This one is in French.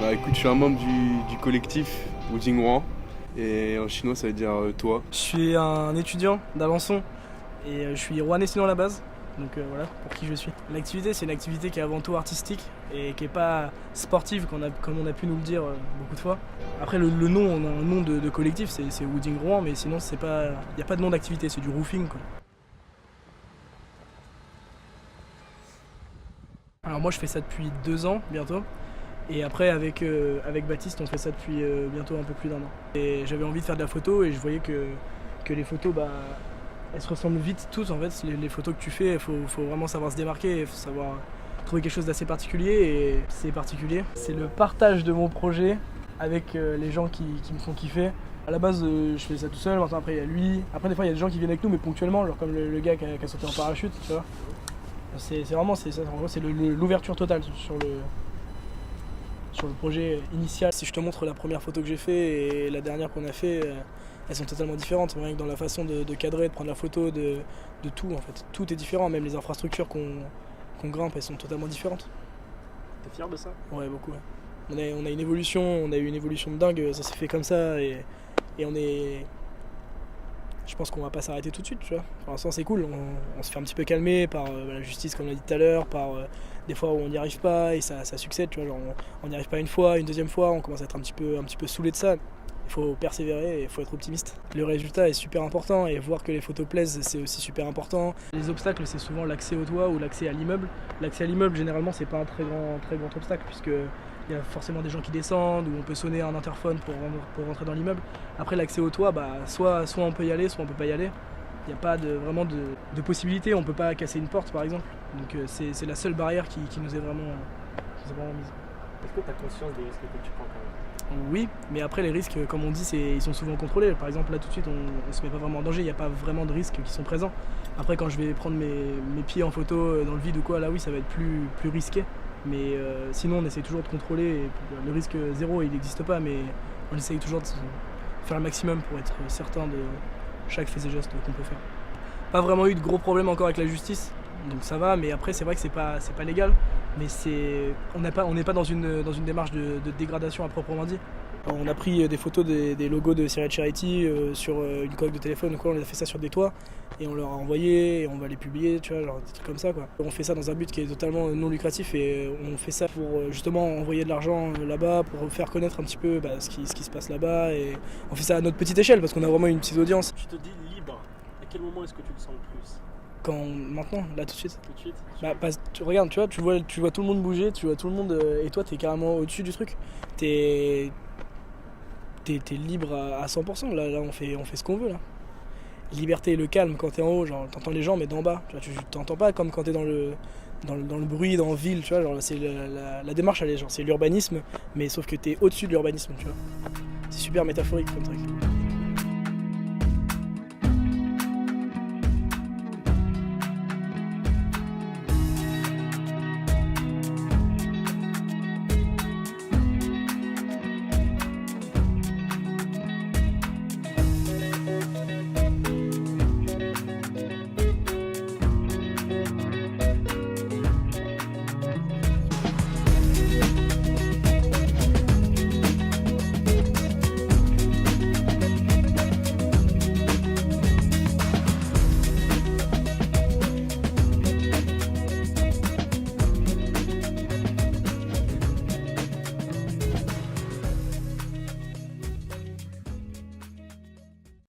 Bah écoute, je suis un membre du collectif Wujing Rouen et en chinois ça veut dire toi. Je suis un étudiant d'Alençon et je suis rouennais sinon à la base, donc voilà pour qui je suis. L'activité c'est une activité qui est avant tout artistique et qui n'est pas sportive comme on a pu nous le dire beaucoup de fois. Après le nom, on a un nom de collectif, c'est Wujing Rouen, mais sinon il n'y a pas de nom d'activité, c'est du roofing quoi. Alors moi je fais ça depuis 2 ans bientôt. Et après avec Baptiste on fait ça depuis bientôt un peu plus d'1 an. Et j'avais envie de faire de la photo et je voyais que les photos elles se ressemblent vite toutes en fait. Les photos que tu fais, il faut vraiment savoir se démarquer, il faut savoir trouver quelque chose d'assez particulier et c'est particulier. C'est le partage de mon projet avec les gens qui me font kiffer. À la base je fais ça tout seul, maintenant après il y a lui. Après des fois il y a des gens qui viennent avec nous mais ponctuellement, genre comme le gars qui a sauté en parachute, tu vois. C'est vraiment ça, en gros c'est l'ouverture totale sur le projet initial. Si je te montre la première photo que j'ai fait et la dernière qu'on a fait, elles sont totalement différentes. Rien que dans la façon de cadrer, de prendre la photo, de tout en fait. Tout est différent, même les infrastructures qu'on grimpe, elles sont totalement différentes. T'es fier de ça? Ouais, beaucoup. Ouais. On a une évolution, on a eu une évolution de dingue, ça s'est fait comme ça et on est... Je pense qu'on va pas s'arrêter tout de suite, tu vois. Pour l'instant c'est cool, on se fait un petit peu calmer par la justice comme on l'a dit tout à l'heure, par des fois où on n'y arrive pas et ça succède, tu vois. Genre on n'y arrive pas une fois, une deuxième fois, on commence à être un petit peu saoulé de ça. Il faut persévérer et il faut être optimiste. Le résultat est super important et voir que les photos plaisent c'est aussi super important. Les obstacles c'est souvent l'accès au toit ou l'accès à l'immeuble. L'accès à l'immeuble généralement c'est pas un très grand obstacle puisque il y a forcément des gens qui descendent ou on peut sonner un interphone pour rentrer dans l'immeuble. Après l'accès au toit, soit on peut y aller, soit on peut pas y aller. Il n'y a pas vraiment de possibilité, on peut pas casser une porte par exemple. Donc c'est la seule barrière qui nous est vraiment mise. Est-ce que tu as conscience des risques que tu prends quand même? Oui, mais après les risques, comme on dit, ils sont souvent contrôlés. Par exemple là tout de suite on se met pas vraiment en danger, il n'y a pas vraiment de risques qui sont présents. Après quand je vais prendre mes pieds en photo dans le vide ou quoi, là oui ça va être plus risqué. Mais sinon on essaye toujours de contrôler, et le risque zéro il n'existe pas, mais on essaye toujours de faire le maximum pour être certain de chaque fait et geste qu'on peut faire. Pas vraiment eu de gros problèmes encore avec la justice, donc ça va, mais après c'est vrai que c'est pas légal, mais on n'est pas dans une démarche de dégradation à proprement dit. On a pris des photos des logos de Sierra Charity sur une coque de téléphone ou quoi, on a fait ça sur des toits et on leur a envoyé et on va les publier, tu vois, genre des trucs comme ça quoi. On fait ça dans un but qui est totalement non lucratif et on fait ça pour justement envoyer de l'argent là-bas, pour faire connaître un petit peu ce qui se passe là-bas et on fait ça à notre petite échelle parce qu'on a vraiment une petite audience. Tu te dis libre, à quel moment est-ce que tu le sens le plus? Maintenant, là tout de suite. Tout de suite? Regarde, tu vois tout le monde bouger, tu vois tout le monde et toi t'es carrément au-dessus du truc. T'es libre à 100%, là on fait ce qu'on veut là. Liberté et le calme quand t'es en haut, genre t'entends les gens mais d'en bas, tu t'entends pas comme quand t'es dans le bruit, dans la ville, tu vois, genre c'est la démarche elle est genre c'est l'urbanisme, mais sauf que t'es au-dessus de l'urbanisme, tu vois. C'est super métaphorique comme truc.